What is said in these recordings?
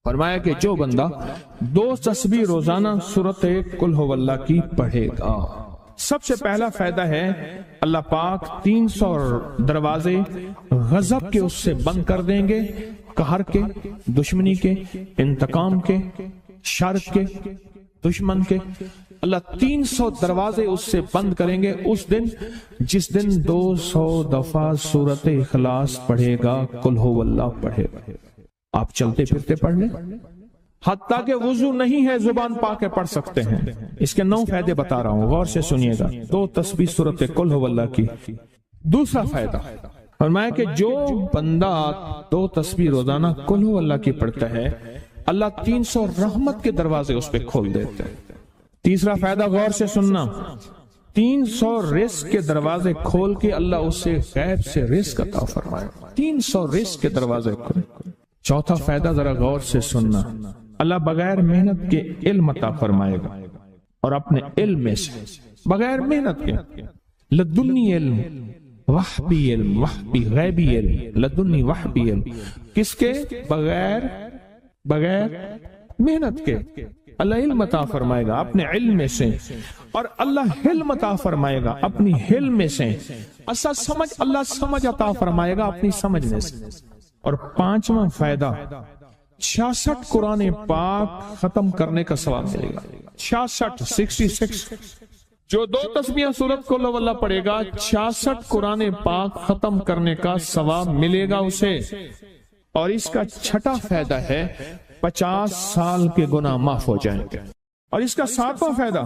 فرمایا کہ جو بندہ 2 تسبیح روزانہ سورت قل ہو اللہ کی پڑھے گا، سب سے پہلا فائدہ ہے اللہ پاک 300 دروازے غضب کے اس سے بند کر دیں گے، قہر کے، دشمنی کے، انتقام کے، شر کے، دشمن کے۔ اللہ 300 دروازے اس سے بند کریں گے اس دن جس دن 200 دفعہ سورت اخلاص پڑھے گا، قل ہو اللہ پڑھے گا۔ آپ چلتے پھرتے پڑھ لیں، حتیٰ کہ وضو نہیں ہے زبان پاک کے پڑھ سکتے ہیں۔ اس کے 9 فائدے بتا رہا ہوں، غور سے سنیے گا۔ 2 تسبیح سورت قل ہو اللہ کی۔ دوسرا فائدہ فرمایا کہ جو بندہ 2 تسبیح روزانہ قل ہو اللہ کی پڑھتا ہے، اللہ 300 رحمت کے دروازے اس پہ کھول دیتے ہیں۔ تیسرا فائدہ غور سے سننا، 300 رزق کے دروازے کھول کے اللہ اس سے غیب سے رزق عطا فرمائے، 300 رزق کے دروازے کھول۔ چوتھا فائدہ ذرا غور سے سننا، اللہ بغیر محنت کے علم عطا فرمائے گا، اور اپنے علم میں سے بغیر محنت کے، لدنی علم، وحبی علم، وحبی غیبی علم، لدنی وحبی علم، کس کے؟ بغیر محنت کے اللہ علم عطا فرمائے گا اپنے علم میں سے، اور اللہ حلم عطا فرمائے گا اپنی حلم میں سے، اللہ سمجھ عطا فرمائے گا اپنی سمجھ میں سے۔ اور 5واں فائدہ 66 قرآن پاک ختم کرنے کا ثواب ملے گا۔ 66 جو 2 تسبیح سورت قل ہو اللہ پڑھے گا، 66 قرآن پاک ختم کرنے کا ثواب ملے گا اسے۔ اور اس کا 6واں فائدہ ہے 50 سال کے گناہ معاف ہو جائیں گے۔ اور اس کا 7واں فائدہ،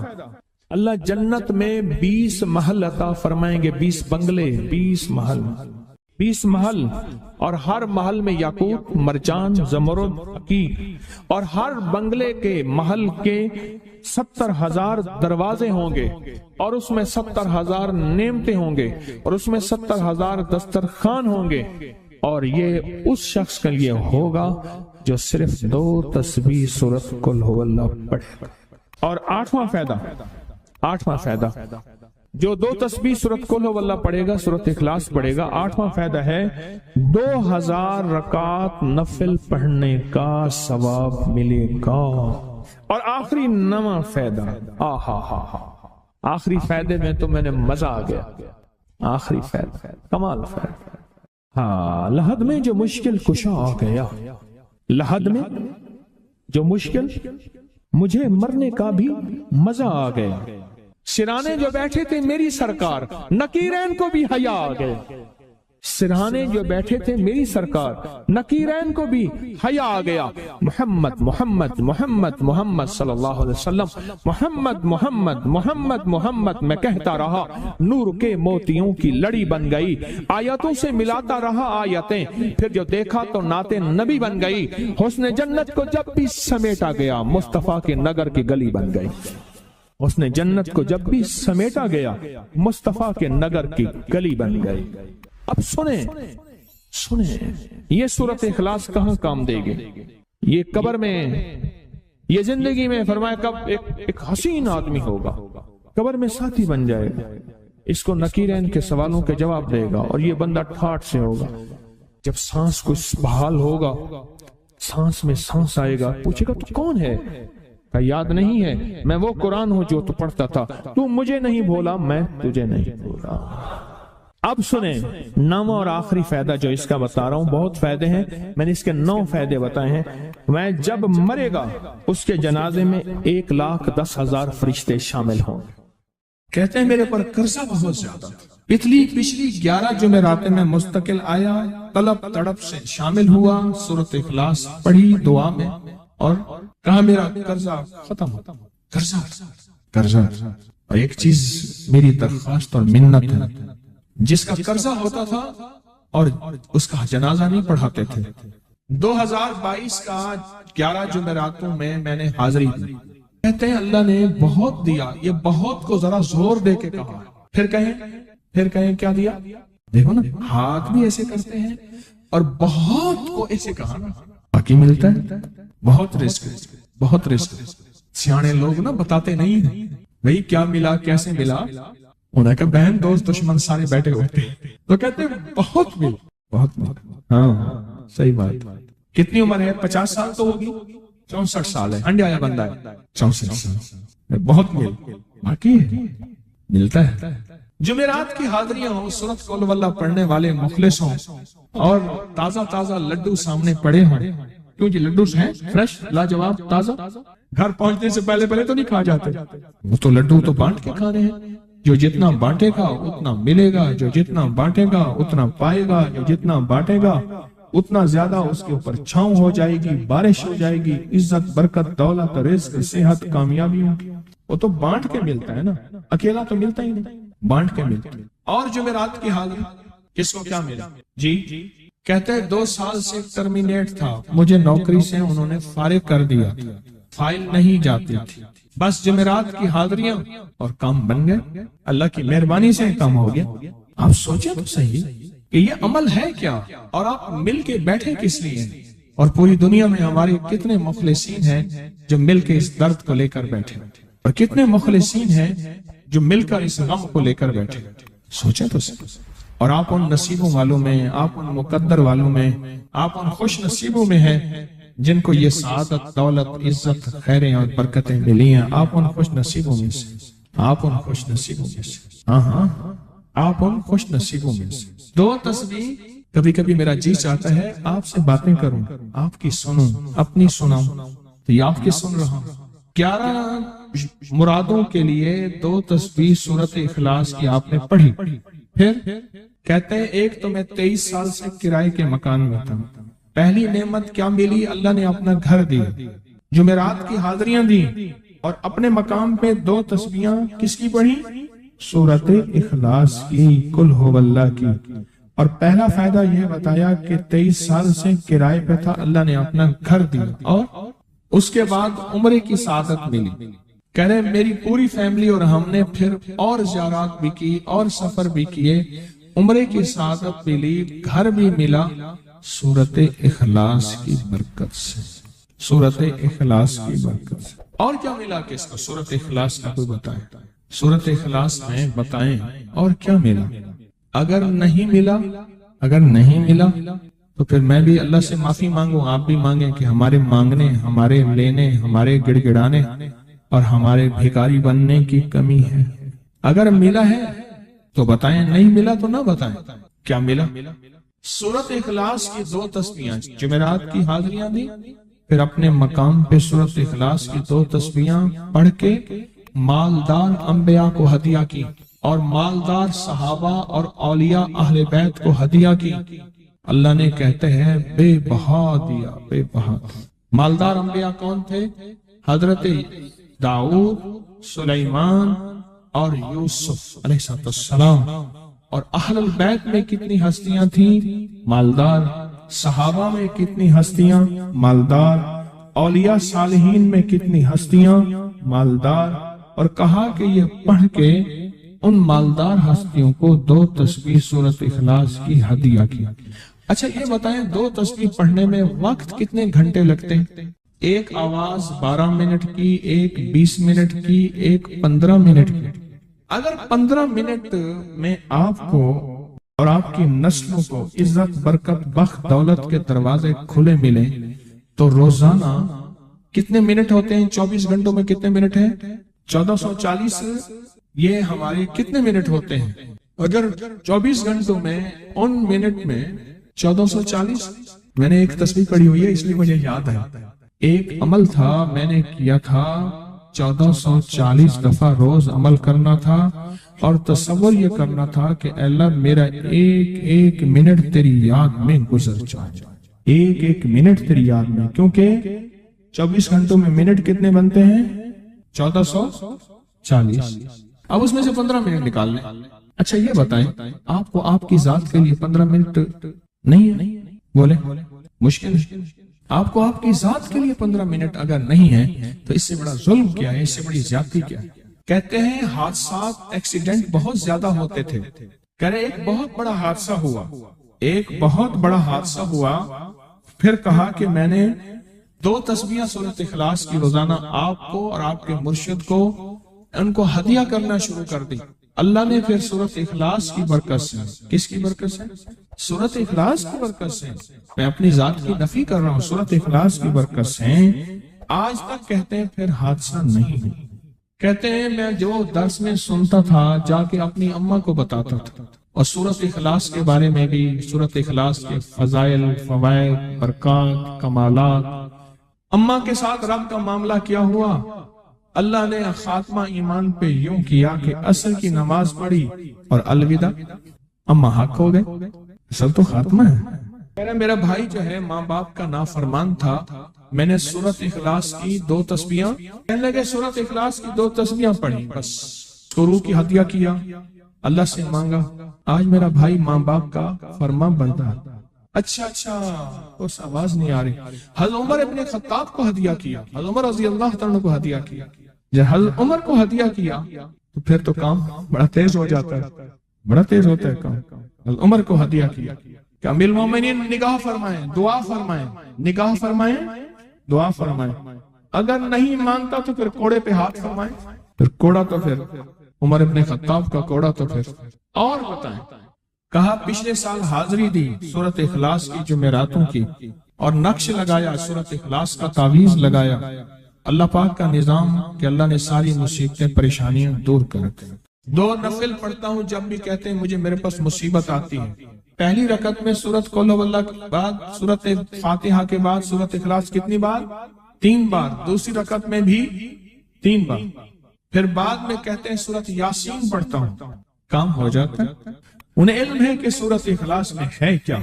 اللہ جنت میں 20 محل عطا فرمائیں گے، 20 بنگلے، 20 محل، اور ہر محل میں یاقوت، مرجان، زمرد، عقیق، اور ہر بنگلے کے محل کے 70,000 دروازے ہوں گے، اور اس میں 70,000 نعمتیں ہوں گے، اور اس میں 70,000 دسترخوان ہوں گے، اور یہ اس شخص کے لیے ہوگا جو صرف 2 تسبیح سورت قل ہو اللہ پڑھے۔ اور 8واں فائدہ جو 2 تسبیح سورت قل ہو اللہ پڑھے گا، سورت اخلاص پڑھے گا، 8واں فائدہ ہے 2000 رکعت نفل پڑھنے کا ثواب ملے گا۔ اور آخری 9واں فائدہ، آخری فائدے میں تو میں نے مزہ آ گیا، آخری فائدہ کمال فائدہ۔ لحد میں جو مشکل کشا آ گیا، لحد میں جو مشکل، مجھے مرنے کا بھی مزہ آ گیا، سرانے جو بیٹھے تھے میری سرکار، نکیرین کو بھی حیا آ گئے، سرہانے جو بیٹھے تھے میری سرکار، نکیرین کو بھی حیا آ گیا۔ محمد محمد محمد محمد صلی اللہ علیہ وسلم، محمد محمد محمد محمد میں کہتا رہا، نور کے موتیوں کی لڑی بن گئی، آیتوں سے ملاتا رہا آیتیں، پھر جو دیکھا تو نعت نبی بن گئی، حسن جنت کو جب بھی سمیٹا گیا، مصطفیٰ کے نگر کی گلی بن گئی، اس نے جنت کو جب بھی سمیٹا گیا، مصطفیٰ کے نگر کی گلی بن گئی۔ اب سنیں یہ سورت اخلاص کہاں کام دے گی؟ یہ قبر میں، یہ زندگی میں، فرمایا کب ایک حسین آدمی ہوگا، قبر میں ساتھی بن جائے گا، اس کو نکیرین کے سوالوں کے جواب دے گا، اور یہ بندہ ٹھاٹ سے ہوگا۔ جب سانس کو بحال ہوگا، سانس میں سانس آئے گا، پوچھے گا تو کون ہے؟ کہ یاد نہیں ہے، میں وہ قرآن ہوں جو تو پڑھتا تھا، تو مجھے نہیں بھولا، میں تجھے نہیں بھولا۔ اب سنیں 9واں اور آخری فائدہ جو اس کا بتا رہا ہوں، بہت فائدے ہیں، میں نے اس کے 9 فائدے بتائے ہیں۔ میں جب مرے گا اس کے جنازے میں 1,10,000 فرشتے شامل ہوں۔ کہتے ہیں میرے پر قرضہ بہت زیادہ، پچھلی 11 جمعراتیں میں مستقل آیا، طلب تڑپ سے شامل ہوا، سورت اخلاص پڑھی دعا میں، اور کہا میرا قرضہ ختم ہو، قرضہ۔ اور ایک چیز میری درخواست اور منت ہے، جس کا قرضہ ہوتا تھا اور اس کا جنازہ نہیں پڑھاتے تھے، 2022 کا 11 جمعراتوں میں نے حاضری دی، کہتے ہیں اللہ نے بہت دیا، یہ بہت کو ذرا زور دے کے کہا، پھر کہیں کیا دیا؟ دیکھو نا، ہاتھ بھی ایسے کرتے ہیں، اور بہت کو ایسے کہا، باقی ملتا ہے، بہت رزق۔ سیانے لوگ نا بتاتے نہیں ہیں بھئی کیا ملا، کیسے ملا، انہیں کہا بہن دوست دشمن سارے بیٹھے ہوتے ہیں تو کہتے ہیں بہت ملا۔ ہاں صحیح بات، کتنی عمر ہے؟ 50 سال تو ہوگی، 64 سال ہے، انڈیا آیا بندہ ہے 64 سال، بہت باقی ہے، ملتا ہے۔ جمعرات کی حاضریاں ہوں، سورۃ قل ہو اللہ پڑھنے والے مخلص ہوں، اور تازہ تازہ لڈو سامنے پڑے ہوں، کیوں جی لڈو ہیں فریش لاجواب تازہ، گھر پہنچنے سے پہلے پہلے تو نہیں کھا جاتے، وہ تو لڈو تو بانٹ کے کھانے ہیں، جو جتنا بانٹے گا اتنا ملے گا، جو جتنا بانٹے گا اتنا پائے گا، جو جتنا بانٹے گا اتنا زیادہ اس کے اوپر چھاؤں ہو جائے گی، بارش ہو جائے گی، عزت برکت دولت رزق صحت کامیابی ہوگی، وہ تو بانٹ کے ملتا ہے نا، اکیلا تو ملتا ہی نہیں، بانٹ کے ملتا ہے۔ اور جمعرات کی حاضری کس کو کیا ملا؟ جی کہتے ہیں 2 سال سے ٹرمینیٹ تھا، مجھے نوکری سے انہوں نے فارغ کر دیا، فائل نہیں جاتی تھی، بس جمعرات کی حاضریاں اور کام بن گئے، اللہ کی مہربانی سے کام ہو گیا۔ آپ سوچیں تو صحیح کہ یہ عمل ہے کیا، اور آپ مل کے بیٹھے کس لیے ہیں؟ اور پوری دنیا میں ہمارے کتنے مخلصین ہیں جو مل کے اس درد کو لے کر بیٹھے، اور کتنے مخلصین ہیں جو مل کر اس غم کو لے کر بیٹھے، سوچیں تو صحیح۔ اور آپ ان نصیبوں والوں میں، آپ ان مقدر والوں میں، آپ ان خوش نصیبوں میں ہیں جن کو یہ سعادت دولت عزت خیریں اور برکتیں ملی ہیں، آپ ان خوش نصیبوں میں سے، آپ ان خوش نصیبوں میں سے، ہاں آپ ان خوش نصیبوں میں سے۔ 2 تسبیح، کبھی کبھی میرا جی چاہتا ہے آپ سے باتیں کروں، آپ کی سنوں، اپنی سناؤں، تو یہ آپ کی سن رہا ہوں۔ 11 مرادوں کے لیے 2 تسبیح سورۃ اخلاص کی آپ نے پڑھی، پھر کہتے ہیں ایک تو میں 23 سال سے کرائے کے مکان میں تھا، پہلی نعمت کیا ملی؟ اللہ نے اپنا گھر دی، جمعرات کی حاضریاں دی، اور اپنے مقام پہ 2 تسبیحاں کس کی پڑھی؟ سورۃ اخلاص کی، قل ہو اللہ کی۔ اور پہلا فائدہ یہ بتایا کہ 23 سال سے کرائے پہ تھا، اللہ نے اپنا گھر دیا، اور اس کے بعد عمرے کی سعادت ملی۔ کہہ رہے میری پوری فیملی اور ہم نے پھر اور زیارات بھی کی اور سفر بھی کیے، عمرے کی سعادت ملی، گھر بھی ملا، سورۃ اخلاص کی برکت سے، سورۃ اخلاص کی برکت سے۔ اور کیا ملا کس کو؟ سورۃ اخلاص کا کوئی بتائے، سورۃ اخلاص میں بتائیں اور کیا ملا؟ اگر نہیں ملا تو پھر میں بھی اللہ سے معافی مانگوں، آپ بھی مانگیں کہ ہمارے مانگنے، ہمارے لینے، ہمارے گڑ گڑانے اور ہمارے بھیکاری بننے کی کمی ہے۔ اگر ملا ہے تو بتائیں، نہیں ملا تو نہ بتائیں کیا ملا۔ سورۃ اخلاص کی 2 تسبیحاں، جمعرات کی حاضریاں دی، پھر اپنے مقام پہ سورۃ اخلاص کی 2 تسبیحاں پڑھ کے مالدار انبیاء کو ہدیہ کی، اور مالدار صحابہ اور اولیاء اہل بیت کو ہدیہ کی۔ اللہ نے کہتے ہیں بے بہا دیا، بے بہا۔ مالدار انبیاء کون تھے؟ حضرت داؤد، سلیمان اور یوسف علیہ السلام۔ اور اہل البیت میں کتنی ہستیاں تھیں؟ مالدار۔ صحابہ میں کتنی ہستیاں؟ مالدار۔ اولیاء صالحین میں کتنی ہستیاں؟ مالدار۔ اور کہا کہ یہ پڑھ کے ان مالدار ہستیوں کو 2 تسبیح سورۃ اخلاص کی ہدیہ کی۔ اچھا یہ بتائیں 2 تسبیح پڑھنے میں وقت کتنے گھنٹے لگتے ہیں؟ ایک آواز 12 منٹ کی، ایک 20 منٹ کی، ایک 15 منٹ کی۔ اگر 15 منٹ میں آپ کو اور آپ کی نسلوں کو عزت برکت بخت دولت کے دروازے کھلے ملیں تو روزانہ کتنے منٹ ہوتے ہیں؟ 24 گھنٹوں میں کتنے منٹ ہیں؟ 1440۔ یہ ہمارے کتنے منٹ ہوتے ہیں؟ اگر 24 گھنٹوں میں ان منٹ میں 1440، میں نے ایک تسبیح پڑھی ہوئی ہے اس لیے مجھے یاد ہے، ایک عمل تھا میں نے کیا تھا 1440 دفعہ روز عمل کرنا تھا، اور تصور یہ کرنا تھا کہ اے اللہ میرا ایک ایک منٹ تیری یاد میں گزر جائے، ایک ایک منٹ تیری یاد میں، کیونکہ 24 گھنٹوں میں منٹ کتنے بنتے ہیں؟ 1440۔ اب اس میں سے 15 منٹ نکال لیں۔ اچھا یہ بتائیں آپ کو آپ کی ذات کے لیے 15 منٹ نہیں ہے؟ بولے مشکل ہے۔ آپ کو آپ کی ذات کے لیے 15 منٹ اگر نہیں ہے تو اس سے بڑا ظلم کیا ہے، اس سے بڑی زیادتی کیا ہے؟ کہتے ہیں حادثات ایکسیڈنٹ بہت زیادہ ہوتے تھے، کہہ رہے ایک بہت بڑا حادثہ ہوا، ایک بہت بڑا حادثہ ہوا، پھر کہا کہ میں نے 2 تسبیحاں سورۃ اخلاص کی روزانہ آپ کو اور آپ کے مرشد کو ان کو ہدیہ کرنا شروع کر دی، اللہ نے پھر سورۃ اخلاص کی برکت سے، کس کی برکت سے؟ سورۃ اخلاص کی برکت سے، میں اپنی ذات کی نفی کر رہا ہوں، سورۃ اخلاص کی برکت سے آج تک کہتے ہیں پھر حادثہ نہیں۔ کہتے ہیں میں جو درس میں سنتا تھا جا کے اپنی اماں کو بتاتا تھا، اور سورۃ اخلاص کے بارے میں بھی، سورۃ اخلاص کے فضائل، فوائد، برکات، کمالات، اماں کے ساتھ رب کا معاملہ کیا ہوا۔ اللہ نے خاتمہ ایمان پہ یوں کیا کہ عصر کی نماز پڑھی اور الوداع، اماں حق ہو گئے، اصل تو خاتمہ ہے۔ میرا بھائی جو ہے ماں باپ کا نافرمان تھا، میں نے سورۃ اخلاص کی 2 تسبیحاں، کہنے لگے سورۃ اخلاص کی 2 تسبیحاں پڑھی، بس شروع کی ہدیہ کیا، اللہ سے مانگا، آج میرا بھائی ماں باپ کا فرما بندہ۔ اچھا اس آواز نہیں آ رہی۔ حضرت عمر ابن خطاب کو ہدیہ کیا، حضرت عمر رضی اللہ تعالیٰ کو ہدیہ کیا، جب حضرت عمر کو ہدیہ کیا تو پھر تو کام بڑا تیز ہو جاتا ہے، بڑا تیز ہوتا ہے کام۔ حضرت عمر کو ہدیہ کیا کہ امیر المومنین نگاہ فرمائیں، دعا فرمائیں، نگاہ فرمائیں، دعا فرمائیں، اگر نہیں مانتا تو پھر کوڑے پہ ہاتھ فرمائیں، پھر کوڑا تو پھر عمر ابن خطاب کا کوڑا تو پھر اور بتائیں۔ کہا پچھلے سال حاضری دی سورۃ اخلاص کی جمعراتوں کی، اور نقش لگایا سورۃ اخلاص کا، تعویذ لگایا، اللہ پاک کا نظام کہ اللہ نے ساری مصیبتیں پریشانیاں دور کر دی۔ 2 نفل پڑھتا ہوں جب بھی کہتے ہیں مجھے، میرے پاس مصیبت آتی ہے۔ پہلی رکعت میں سورۃ قل ہو اللہ کے بعد، سورۃ فاتحہ کے بعد سورۃ اخلاص کتنی بار؟ 3 بار۔ دوسری رکعت میں بھی 3 بار۔ پھر بعد میں کہتے ہیں سورۃ یاسین پڑھتا ہوں، کام ہو جاتا ہے۔ انہیں علم ہے کہ سورۃ اخلاص میں ہے کیا،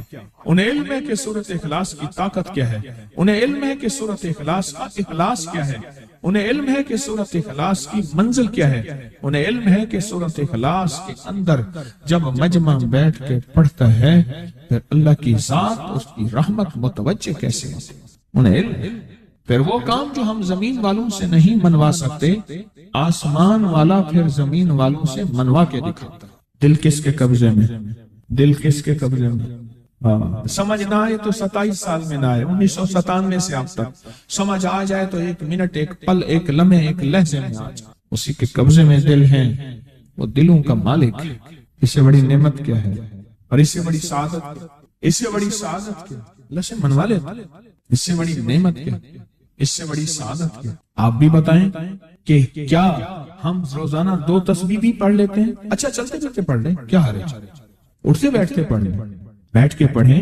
انہیں علم ہے کہ سورۃ اخلاص کی طاقت کیا ہے، انہیں علم ہے کہ سورۃ اخلاص کا اخلاص کیا ہے، انہیں علم ہے کہ سورۃ اخلاص کی منزل کیا ہے، انہیں علم ہے کہ سورۃ اخلاص کے اندر جب مجمع بیٹھ کے پڑھتا ہے پھر اللہ کی ذات، اس کی رحمت متوجہ کیسے ہوتی، انہیں علم۔ پھر وہ کام جو ہم زمین والوں سے نہیں منوا سکتے، آسمان والا پھر زمین والوں سے منوا کے دکھاتا۔ دل کس کے قبضے میں؟ دل کس کے قبضے میں؟ سمجھ نہ آئے تو 27 سال میں نہ آئے، 1997 سے اب تک سمجھ آ جائے تو 1 منٹ، 1 پل، 1 لمحے، 1 لہجے میں آ جائے، اسی کے قبضے میں دل ہیں، وہ دلوں کا مالک ہے۔ اس سے بڑی نعمت کیا ہے، اور اس سے بڑی سعادت کیا، اس سے بڑی سعادت کیا، اللہ سے منوا لیتا، اس سے بڑی نعمت کیا، اس سے بڑی سعادت کیا۔ آپ بھی بتائیں کہ کیا ہم روزانہ 2 تسبیح بھی پڑھ لیتے ہیں؟ اچھا چلتے چلتے پڑھ لیں، کیا حرج، اٹھتے بیٹھتے پڑھ لیں، بیٹھ کے پڑھیں،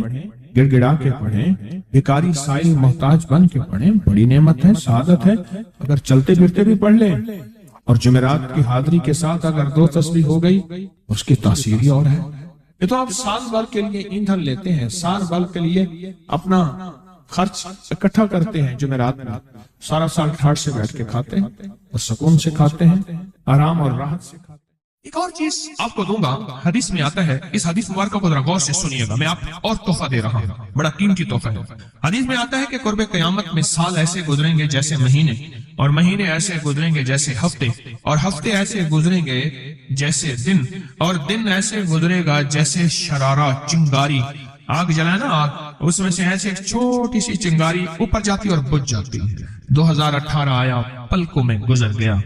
گڑ گڑا کے پڑھیں، بھکاری سائل محتاج بن کے پڑھیں، بڑی نعمت ہے، سعادت ہے۔ اگر چلتے پھرتے بھی پڑھ لیں، اور جمعرات کی حاضری کے ساتھ اگر 2 تسبیح ہو گئی، اس کی تاثیر ہی اور ہے۔ یہ تو آپ سال بھر کے لیے ایندھن لیتے ہیں، سال بھر کے لیے اپنا خرچ اکٹھا کرتے ہیں، جمعرات میں سارا سال ٹھاٹ سے بیٹھ کے کھاتے ہیں، اور سکون سے کھاتے ہیں، آرام اور راحت سے کھاتے ہیں۔ ایک اور چیز آپ کو دوں گا، حدیث میں آتا ہے، اس حدیث مبارکہ کو ذرا غور سے سنیے گا، میں آپ اور تحفہ دے رہا ہوں، بڑا قیمتی تحفہ ہے۔ حدیث میں آتا ہے کہ قرب قیامت میں سال ایسے گزریں گے جیسے مہینے، اور مہینے ایسے گزریں گے جیسے ہفتے، اور ہفتے ایسے گزریں گے جیسے دن، اور دن ایسے گزرے گا جیسے شرارہ، چنگاری، آگ جلائے نا آگ، اس میں سے ایسے ایک چھوٹی سی چنگاری اوپر جاتی اور بجھ جاتی ہے۔ 2018 آیا، پلکوں میں گزر گیا،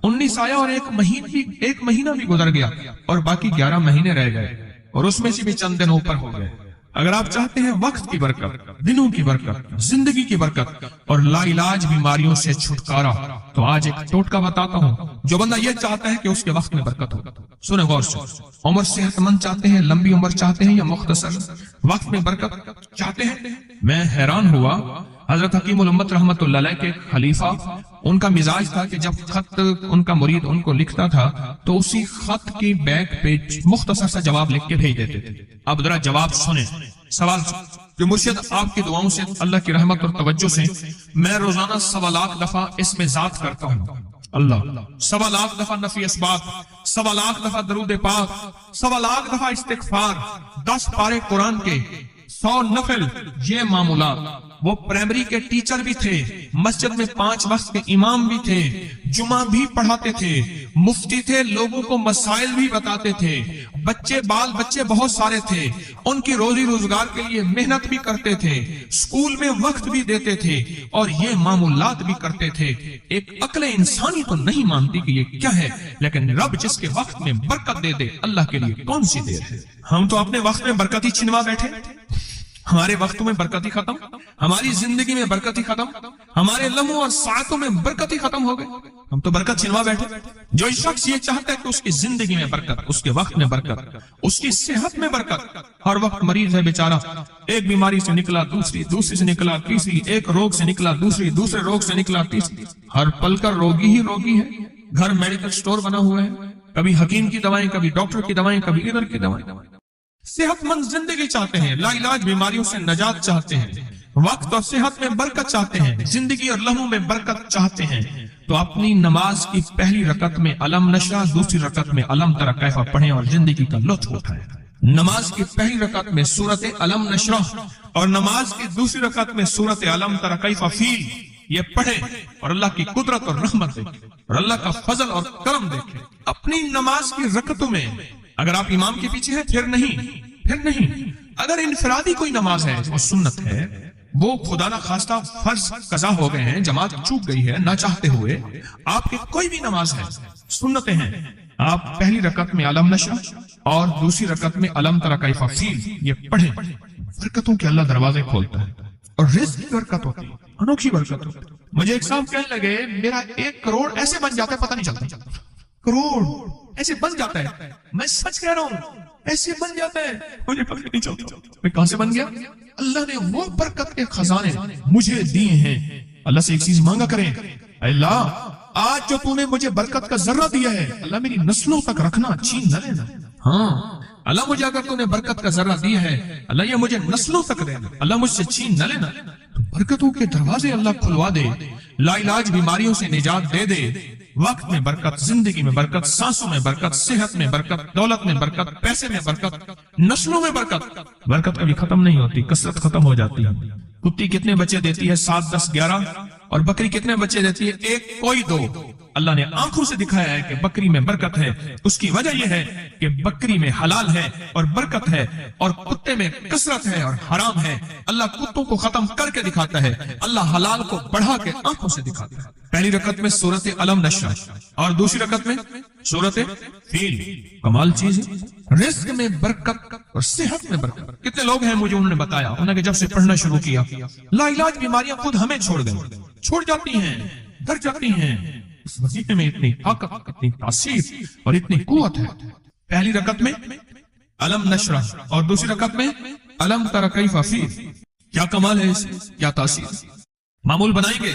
19 آیا اور ایک مہینہ بھی گزر گیا، اور باقی 11 مہینے رہ گئے، اور اس میں سے بھی چند دن اوپر ہو گئے۔ اگر آپ چاہتے ہیں وقت کی برکت، دنوں کی برکت، زندگی کی برکت اور لا علاج بیماریوں سے چھٹکارا، تو آج ایک ٹوٹکا بتاتا ہوں۔ جو بندہ یہ چاہتا ہے کہ اس کے وقت میں برکت ہو، سنیں غور سے، عمر صحت مند چاہتے ہیں، لمبی عمر چاہتے ہیں، یا مختصر وقت میں برکت چاہتے ہیں؟ میں حیران ہوا، حضرت حکیم الامت رحمت اللہ علیہ کے خلیفہ، ان کا مزاج تھا کہ جب خط ان کا مرید ان کو لکھتا تھا تو اسی خط کی بیک پہ مختصر سا جواب لکھ کے بھیج دیتے تھے۔ اب ذرا جواب سنیں، سوال جو مرشد آپ کی دعاؤں سے، اللہ کی رحمت اور توجہ سے میں روزانہ 1.25 لاکھ دفعہ اس میں ذات کرتا ہوں، اللہ 1.25 لاکھ دفعہ نفی اسبات، 1.25 لاکھ دفعہ درود پاک، 1.25 لاکھ دفعہ استغفار، 10 پارے قرآن کے، 100 نفل، یہ معمولات وہ پرائمری کے ٹیچر بھی تھے، مسجد میں 5 وقت کے امام بھی تھے، جمعہ بھی پڑھاتے تھے، مفتی تھے، لوگوں کو مسائل بھی بتاتے تھے، بال بچے بہت سارے تھے، ان کی روزی روزگار کے لیے محنت بھی کرتے تھے، اسکول میں وقت بھی دیتے تھے اور یہ معمولات بھی کرتے تھے۔ ایک عقل انسانی تو نہیں مانتی کہ یہ کیا ہے، لیکن رب جس کے وقت میں برکت دے دے، اللہ کے لیے کون سی دیر ہے۔ ہم تو اپنے وقت میں برکت ہی چھنوا بیٹھے، ہمارے وقتوں میں برکت ہی ختم، ہماری زندگی میں برکت ہی ختم، ہمارے لمحوں اور ساعتوں میں برکت ہی ختم ہو گئے، ہم تو برکت چھنوا بیٹھے۔ جو شخص یہ چاہتا ہے کہ اس کی زندگی میں برکت، اس کے وقت میں برکت، اس کی صحت میں برکت، ہر وقت مریض ہے بیچارہ، ایک بیماری سے نکلا دوسری سے نکلا تیسری، ایک روگ سے نکلا دوسرے روگ سے نکلا تیسری، ہر پل کر روگی ہی روگی ہے۔ گھر میڈیکل سٹور بنا ہوا ہے، کبھی حکیم کی دوائیں، کبھی ڈاکٹر کی دوائیں، کبھی ادھر کی دوائیں۔ صحت مند زندگی چاہتے ہیں، لا علاج بیماریوں سے نجات چاہتے ہیں، وقت اور صحت میں برکت چاہتے ہیں، زندگی اور لمحوں میں برکت چاہتے ہیں، تو اپنی نماز کی پہلی رکعت میں علم نشرح، دوسری رکعت میں علم تری کیف پڑھیں اور زندگی کا لطف اٹھائیں۔ نماز کی پہلی رکعت میں سورت علم نشرح اور نماز کی دوسری رکعت میں سورت علم تری کیف فیل یہ پڑھیں اور اللہ کی قدرت اور رحمت دیکھیں اور اللہ کا فضل اور کرم دیکھیں۔ اپنی نماز کی رکعتوں میں اگر آپ امام کے پیچھے ہیں پھر نہیں، اگر انفرادی کوئی نماز ہے وہ سنت ہے، وہ خدا نہ خواستہ فرض قضا ہو گئے ہیں، جماعت چوک گئی ہے نہ چاہتے ہوئے، آپ کی کوئی بھی نماز ہے، سنتیں ہیں، آپ پہلی رکعت میں علم نشرح اور دوسری رکعت میں علم تری کیف فیل یہ پڑھیں، برکتوں کے اللہ دروازے کھولتا ہے اور رزق کی برکت ہوتی ہے، انوکھی برکت ہوتی ہے۔ مجھے ایک صاحب کہنے لگے میرا 1 کروڑ ایسے بن جاتا ہے پتہ نہیں چلتا، کروڑ ایسے بن جاتا ہے، میں سچ کہہ رہا ہوں ایسے بن جاتا ہے، مجھے پتہ نہیں چلتا میں کہاں سے بن گیا۔ اللہ نے وہ برکت کے خزانے مجھے دیے ہیں۔ اللہ سے ایک چیز مانگا کریں، اے اللہ آج جو تو نے مجھے برکت کا ذرہ دیا ہے اللہ میری نسلوں تک رکھنا، چھین نہ لینا۔ ہاں اللہ مجھے اگر تو نے برکت کا ذرہ دیا ہے اللہ یہ مجھے نسلوں تک دینا، اللہ مجھ سے چھین نہ لینا۔ برکتوں کے دروازے اللہ کھلوا دے، لا علاج بیماریوں سے نجات دے دے، وقت میں برکت، زندگی میں برکت، سانسوں میں برکت، صحت میں برکت، دولت میں برکت، پیسے میں برکت، نسلوں میں برکت۔ برکت کبھی ختم نہیں ہوتی، کثرت ختم ہو جاتی ہے۔ کتی کتنے بچے دیتی ہے؟ 7 10 11، اور بکری کتنے بچے دیتی ہے؟ 1 کوئی 2۔ اللہ نے آنکھوں سے دکھایا ہے کہ بکری میں برکت ہے، اس کی وجہ یہ ہے کہ بکری میں حلال ہے اور برکت ہے، اور کتے میں کثرت ہے اور حرام ہے۔ اللہ کتوں کو ختم کر کے دکھاتا ہے، اللہ حلال کو بڑھا کے آنکھوں سے دکھاتا ہے۔ پہلی رکعت میں سورت علم نشرح اور دوسری رکعت میں سورت فیل، کمال چیز ہے۔ رزق میں برکت اور صحت میں برکت۔ کتنے لوگ ہیں مجھے انہوں نے بتایا، انہوں نے جب سے پڑھنا شروع کیا لا علاج بیماریاں خود ہمیں چھوڑ جاتی ہیں، ڈر جاتی ہیں۔ اس وظیفے میں اتنی طاقت، اتنی تاثیر اور اتنی قوت ہے۔ پہلی رکعت میں علم نشرح اور دوسری رکعت میں علم تری کیف فیل، کیا کمال ہے، اس کیا تاثیر۔ معمول بنائیں گے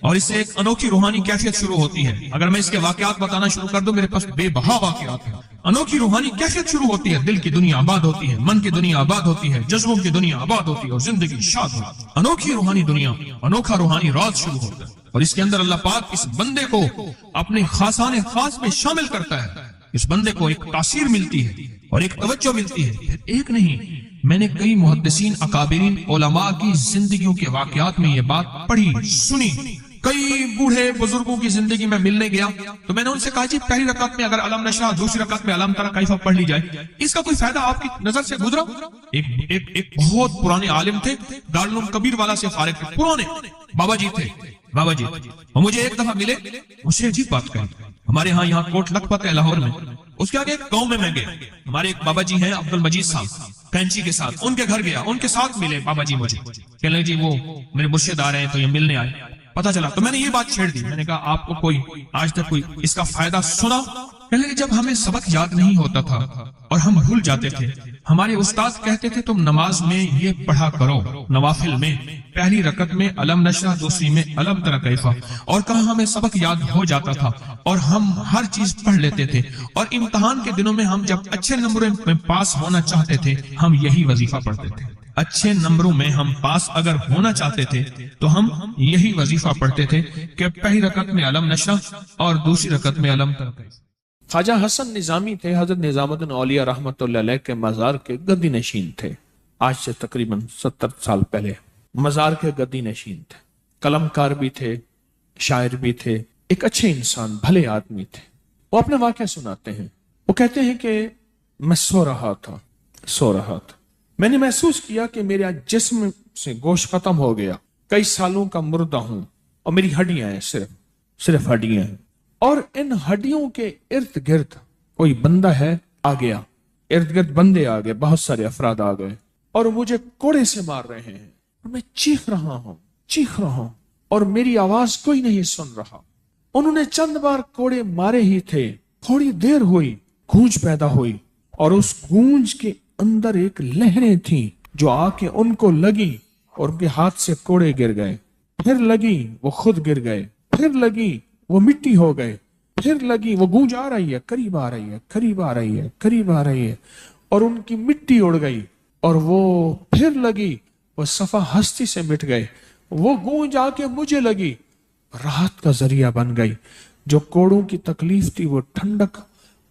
اور اس سے ایک انوکھی روحانی کیفیت شروع ہوتی ہے۔ اگر میں اس کے واقعات بتانا شروع کر دوں میرے پاس بے بہا واقعات ہیں۔ انوکھی روحانی کیفیت شروع ہوتی ہے، دل کی دنیا آباد ہوتی ہے، من کی دنیا آباد ہوتی ہے، جذبوں کی دنیا آباد ہوتی ہے اور زندگی شاد ہوتی ہے۔ انوکھی روحانی دنیا، انوکھا روحانی راز شروع ہوتا ہے، اور اس کے اندر اللہ پاک اس بندے کو اپنے خاصان خاص میں شامل کرتا ہے۔ اس بندے کو ایک تاثیر ملتی ہے اور ایک توجہ ملتی ہے۔ پھر ایک نہیں، میں نے کئی محدثین، اکابرین، علماء کی زندگیوں کے واقعات میں یہ بات پڑھی، سنی۔ کئی بوڑھے بزرگوں کی زندگی میں ملنے گیا تو میں نے ان سے کہا جی پہلی رکعت میں اگر علم نشرح، دوسری رکعت میں علم تری کیف پڑھ لی جائے، اس کا کوئی فائدہ آپ کی نظر سے گزرا؟ ایک بہت پرانے عالم تھے، دارالعلوم کبیر والا سے فارغ تھے، پرانے بابا جی تھے، بابا جی وہ مجھے ایک دفعہ ملے، مجھ سے عجیب بات کہی۔ ہمارے ہاں یہاں کوٹ لکھپت ہے لاہور میں، اس کے آگے ایک گاؤں میں گیا، ہمارے ایک بابا جی ہیں عبد المجید صاحب کینچی کے ساتھ، ان کے گھر گیا، ان کے ساتھ ملے بابا جی، مجھے کہنے لگے جی وہ میرے مرشد آ رہے ہیں تو یہ ملنے آئے۔ پتا چلا تو میں نے یہ بات چھیڑ دی، میں نے کہا آپ کو کوئی آج تک کوئی اس کا فائدہ سنا؟ کہنے لگے جب ہمیں سبق یاد نہیں ہوتا تھا اور ہم بھول جاتے تھے، ہمارے استاد کہتے تھے تم نماز میں یہ پڑھا کرو، نوافل میں پہلی رکعت میں علم نشرح، دوسری میں علم تری کیف، اور کہا ہمیں سبق یاد ہو جاتا تھا اور ہم ہر چیز پڑھ لیتے تھے، اور امتحان کے دنوں میں ہم جب اچھے نمبروں میں پاس ہونا چاہتے تھے ہم یہی وظیفہ پڑھتے تھے۔ اچھے نمبروں میں ہم پاس اگر ہونا چاہتے تھے تو ہم یہی وظیفہ پڑھتے تھے کہ پہلی رکعت میں علم نشرح اور دوسری رکعت میں علم تری کیف۔ خواجہ حسن نظامی تھے، حضرت نظام الدین اولیاء رحمۃ اللہ علیہ کے مزار کے گدی نشین تھے، آج سے تقریباً 70 سال پہلے۔ مزار کے گدی نشین تھے، قلم کار بھی تھے، شاعر بھی تھے، ایک اچھے انسان، بھلے آدمی تھے۔ وہ اپنے واقعہ سناتے ہیں۔ وہ کہتے ہیں کہ میں سو رہا تھا، میں نے محسوس کیا کہ میرے جسم سے گوشت ختم ہو گیا، کئی سالوں کا مردہ ہوں، اور میری ہڈیاں ہیں، صرف ہڈیاں ہیں، اور ان ہڈیوں کے ارد گرد کوئی بندہ ہے آ گیا، ارد گرد بندے آ گئے، بہت سارے افراد آ گئے، اور مجھے کوڑے سے مار رہے ہیں، اور میں چیخ رہا ہوں اور میری آواز کوئی نہیں سن رہا۔ انہوں نے چند بار کوڑے مارے ہی تھے، تھوڑی دیر ہوئی، گونج پیدا ہوئی، اور اس گونج کے اندر ایک لہریں تھیں جو آ کے ان کو لگی اور ان کے ہاتھ سے کوڑے گر گئے، پھر لگی وہ خود گر گئے، پھر لگی وہ مٹی ہو گئے، پھر لگی وہ گونج آ رہی ہے، قریب آ رہی ہے، اور ان کی مٹی اڑ گئی، اور وہ پھر لگی، وہ صفحہ ہستی سے مٹ گئے، وہ گونج آ کے مجھے لگی، راحت کا ذریعہ بن گئی، جو کوڑوں کی تکلیف تھی وہ ٹھنڈک،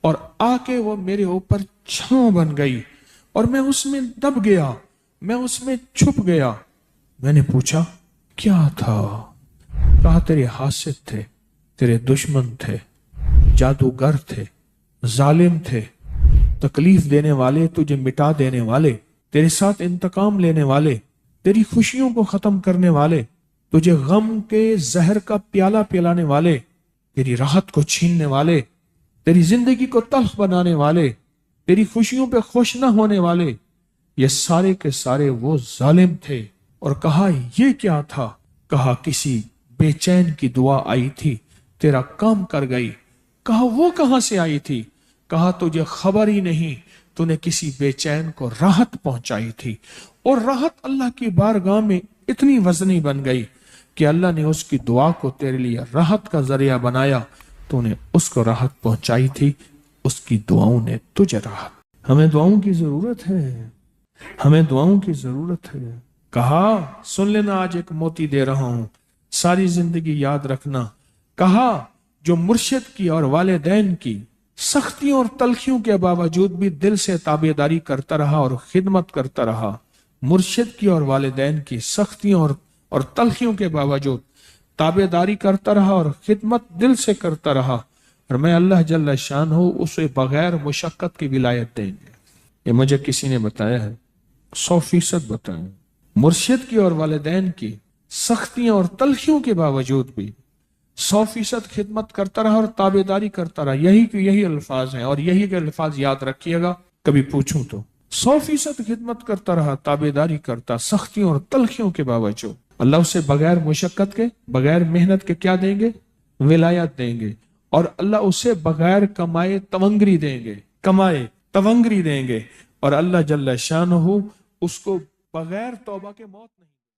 اور آ کے وہ میرے اوپر چھاؤں بن گئی، اور میں اس میں دب گیا، میں اس میں چھپ گیا۔ میں نے پوچھا کیا تھا؟ کہا تیرے حاسد تھے، تیرے دشمن تھے، جادوگر تھے، ظالم تھے، تکلیف دینے والے، تجھے مٹا دینے والے، تیرے ساتھ انتقام لینے والے، تیری خوشیوں کو ختم کرنے والے، تجھے غم کے زہر کا پیالہ پلانے والے، تیری راحت کو چھیننے والے، تیری زندگی کو تلخ بنانے والے، تیری خوشیوں پہ خوش نہ ہونے والے، یہ سارے کے سارے وہ ظالم تھے۔ اور کہا یہ کیا تھا؟ کہا کسی بے چین کی دعا آئی تھی، تیرا کام کر گئی۔ کہا وہ کہاں سے آئی تھی؟ کہا تجھے خبر ہی نہیں، تو نے کسی بے چین کو راحت پہنچائی تھی، اور راحت اللہ کی بارگاہ میں اتنی وزنی بن گئی کہ اللہ نے اس کی دعا کو تیرے لیے راحت کا ذریعہ بنایا، تو نے اس کو راحت پہنچائی تھی، اس کی دعاؤں نے تجھے راحت۔ ہمیں دعاؤں کی ضرورت ہے، ہمیں دعاؤں کی ضرورت ہے۔ کہا سن لینا، آج ایک موتی دے رہا ہوں، ساری زندگی یاد رکھنا۔ کہا جو مرشد کی اور والدین کی سختیوں اور تلخیوں کے باوجود بھی دل سے تابعداری کرتا رہا اور خدمت کرتا رہا، مرشد کی اور والدین کی سختیوں اور تلخیوں کے باوجود تابعداری کرتا رہا اور خدمت دل سے کرتا رہا، اور میں اللہ جل شانہ اسے بغیر مشقت کی ولایت دیں گے۔ یہ مجھے کسی نے بتایا ہے، 100% بتایا۔ مرشد کی اور والدین کی سختیوں اور تلخیوں کے باوجود بھی 100% خدمت کرتا رہا اور تابعداری کرتا رہا۔ یہی الفاظ ہیں، اور یہی کے الفاظ یاد رکھیے گا کبھی پوچھوں تو۔ 100% خدمت کرتا رہا، تابعداری کرتا، سختیوں اور تلخیوں کے باوجود۔ اللہ اسے بغیر مشقت کے، بغیر محنت کے کیا دیں گے؟ ولایت دیں گے، اور اللہ اسے بغیر کمائے تونگری دیں گے، اور اللہ جل شانہ اس کو بغیر توبہ کے موت نہیں